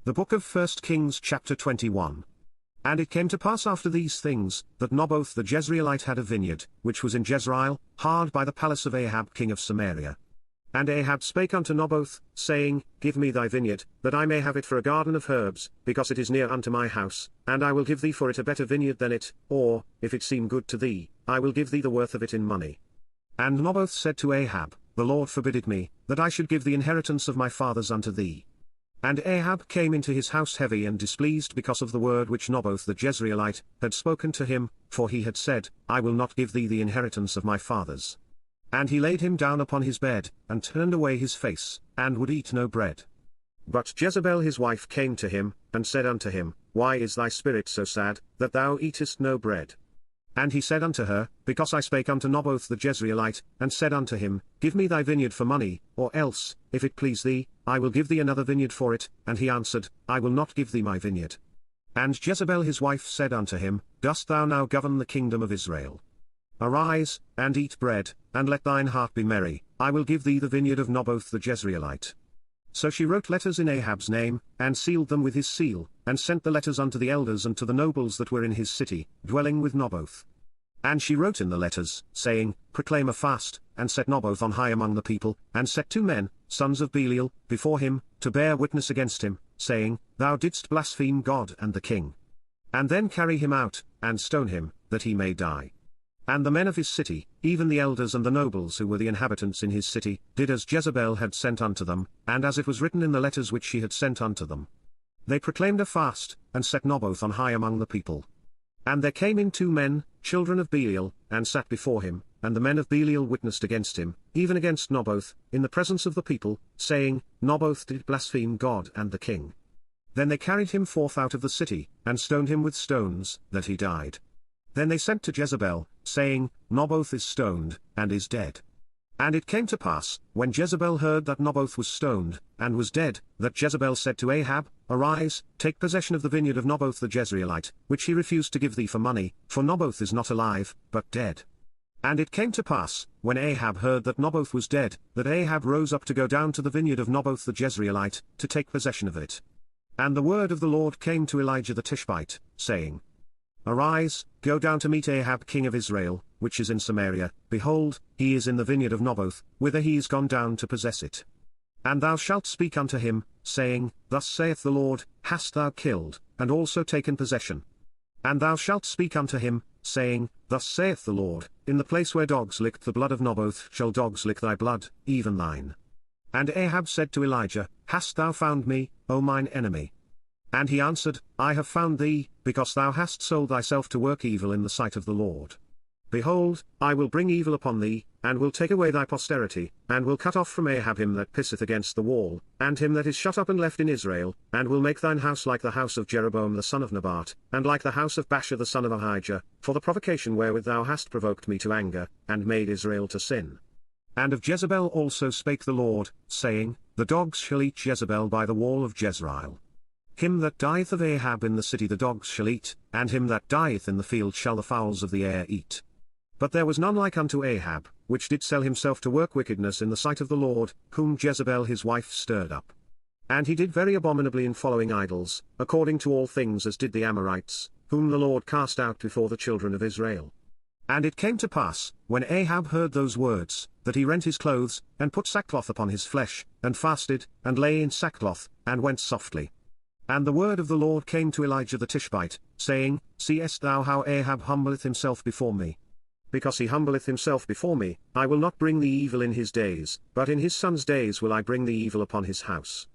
The book of 1 Kings chapter 21. And it came to pass after these things, that Naboth the Jezreelite had a vineyard, which was in Jezreel, hard by the palace of Ahab king of Samaria. And Ahab spake unto Naboth, saying, Give me thy vineyard, that I may have it for a garden of herbs, because it is near unto my house, and I will give thee for it a better vineyard than it, or, if it seem good to thee, I will give thee the worth of it in money. And Naboth said to Ahab, The Lord forbid it me, that I should give the inheritance of my fathers unto thee. And Ahab came into his house heavy and displeased because of the word which Naboth the Jezreelite had spoken to him, for he had said, I will not give thee the inheritance of my fathers. And he laid him down upon his bed, and turned away his face, and would eat no bread. But Jezebel his wife came to him, and said unto him, Why is thy spirit so sad, that thou eatest no bread? And he said unto her, Because I spake unto Naboth the Jezreelite, and said unto him, Give me thy vineyard for money, or else, if it please thee, I will give thee another vineyard for it. And he answered, I will not give thee my vineyard. And Jezebel his wife said unto him, Dost thou now govern the kingdom of Israel? Arise, and eat bread, and let thine heart be merry, I will give thee the vineyard of Naboth the Jezreelite. So she wrote letters in Ahab's name, and sealed them with his seal, and sent the letters unto the elders and to the nobles that were in his city, dwelling with Naboth. And she wrote in the letters, saying, Proclaim a fast, and set Naboth on high among the people, and set 2 men, sons of Belial, before him, to bear witness against him, saying, Thou didst blaspheme God and the king. And then carry him out, and stone him, that he may die. And the men of his city, even the elders and the nobles who were the inhabitants in his city, did as Jezebel had sent unto them, and as it was written in the letters which she had sent unto them. They proclaimed a fast, and set Naboth on high among the people. And there came in 2 men, children of Belial, and sat before him, and the men of Belial witnessed against him, even against Naboth, in the presence of the people, saying, Naboth did blaspheme God and the king. Then they carried him forth out of the city, and stoned him with stones, that he died. Then they sent to Jezebel, saying, Naboth is stoned, and is dead. And it came to pass, when Jezebel heard that Naboth was stoned, and was dead, that Jezebel said to Ahab, Arise, take possession of the vineyard of Naboth the Jezreelite, which he refused to give thee for money, for Naboth is not alive, but dead. And it came to pass, when Ahab heard that Naboth was dead, that Ahab rose up to go down to the vineyard of Naboth the Jezreelite, to take possession of it. And the word of the Lord came to Elijah the Tishbite, saying, Arise, go down to meet Ahab king of Israel, which is in Samaria, behold, he is in the vineyard of Naboth, whither he is gone down to possess it. And thou shalt speak unto him, saying, Thus saith the Lord, Hast thou killed, and also taken possession? And thou shalt speak unto him, saying, Thus saith the Lord, In the place where dogs licked the blood of Naboth shall dogs lick thy blood, even thine. And Ahab said to Elijah, Hast thou found me, O mine enemy? And he answered, I have found thee, because thou hast sold thyself to work evil in the sight of the Lord. Behold, I will bring evil upon thee, and will take away thy posterity, and will cut off from Ahab him that pisseth against the wall, and him that is shut up and left in Israel, and will make thine house like the house of Jeroboam the son of Nebat, and like the house of Baasha the son of Ahijah, for the provocation wherewith thou hast provoked me to anger, and made Israel to sin. And of Jezebel also spake the Lord, saying, The dogs shall eat Jezebel by the wall of Jezreel. Him that dieth of Ahab in the city the dogs shall eat, and him that dieth in the field shall the fowls of the air eat. But there was none like unto Ahab, which did sell himself to work wickedness in the sight of the Lord, whom Jezebel his wife stirred up. And he did very abominably in following idols, according to all things as did the Amorites, whom the Lord cast out before the children of Israel. And it came to pass, when Ahab heard those words, that he rent his clothes, and put sackcloth upon his flesh, and fasted, and lay in sackcloth, and went softly. And the word of the Lord came to Elijah the Tishbite, saying, Seest thou how Ahab humbleth himself before me? Because he humbleth himself before me, I will not bring thee evil in his days, but in his son's days will I bring thee evil upon his house.